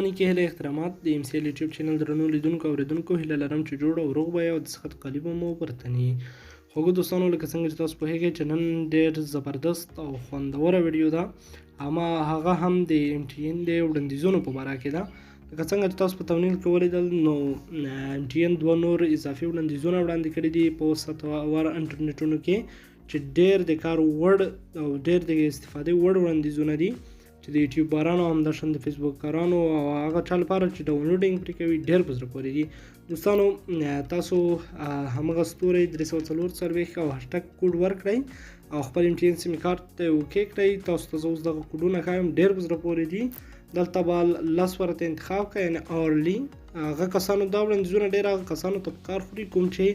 نیکې هیلې احترامات د ام سی ال یوټیوب چینل درنو لیدونکو او اوریدونکو هیله لرم چې جوړ او روغ به یې او د صحت قالب مو ورته وي. خوږو دوستانو لکه څنګه چې تاسو پوهیږئ چې نن ډېر زبردست او خوندوره ویډیو ده، هغه هم د ام ټي ان د وړاندیزونو په باره کې ده. لکه څنګه چې تاسو په تمرین کې ولیدل نو ام ټي ان دوه نور اضافي وړاندیزونه وړاندې کړي دي په ستور انټرنیټونو کې چې ډېر د کار وړ او ډېر د استفادې وړ وړاندیزونه دي چې د یوټیوبرانو او همداشان د فیسبوکرانو او هغه چا لپاره چې ډاونلوډینګ پرې کوي ډېر په زړه پورې دي. دوستانو تاسو همغه ستوري 340 او هشتګ کوډ ورکړئ او خپل ام ټي ان سیم کارت ته اوکې کړئ. تاسو ته زه اوس دغه کوډونه ښایم ډېر په زړه پورې دي. دلته به 10 ورته انتخاب کړئ یعنې اورلی. هغه کسانو دا وړاندیزونه ډېر هغه کسانو ته په کار خوري کوم چې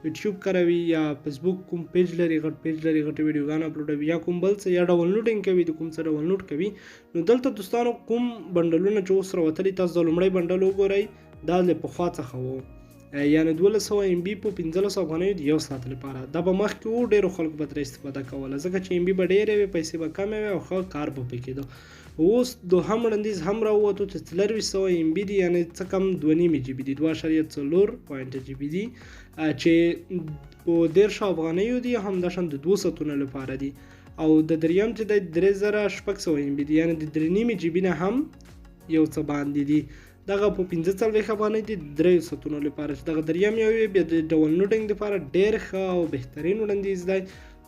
یوټیوب کاروي یا فیسبوک کوم پیج لري غټ پیج لري غټ ویډیوګانې اپلوډوي یا کوم بل څه یا ډاونلوډینګ کوي د کوم څه ډاونلوډ کوي. نو دلته دوستانو کوم بنډلونه چې اوس راوتلي تاسو د لومړی بنډل وګورئ دا له پخوا څخه و یعنې 1200 ام بي په 1500 افغانیو د یو ساعت لپاره. دا به مخکې و ډېرو خلکو به ترې استفاده کوله ځکه چې ام بي به ډېرې وي پیسې به کمې وي او ښه کار به پرې کېده. اوس دوهم وړاندیز هم راووتو چې 2400 ام بي دي یعنې څه کم 2.5 جی بي دي 2.4 جی بي دي چې په 1300 افغانیو دي همداشان د 2 ساعتونو لپاره دي. او د دریم چې د 3600 ام بي دي یعنې د 3.5 جی بي نه هم یو څه باندې دي. دغه په 45 افغانۍ دي 3 ساعتونو لپاره چې دغه دریم یو بیا د ډاونلوډینګ لپاره ډېر ښه او بهترین وړاندیز دی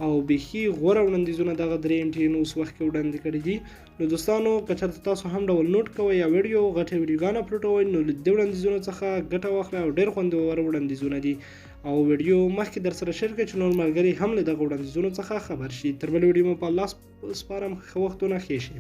او بیخي غوره وړاندیزونه دغه درې ام ټي ان اوس وخت کې وړاندې کړي دي. نو دوستانو که چېرته تاسو هم ډاونلوډ کوئ یا ویډیو غټې ویډیوګانې اپلوډوئ نو له دې وړاندیزونو څخه ګټه واخلئ او ډېر خوندور وړاندیزونه دي او ویډیو مخکې در سره شیر کړئ چې نور ملګري هم له دغه وړاندیزونو څخه خبر شي. تر بلې ویډیو مو په الله سپارم. ښه وختونه ښې شي.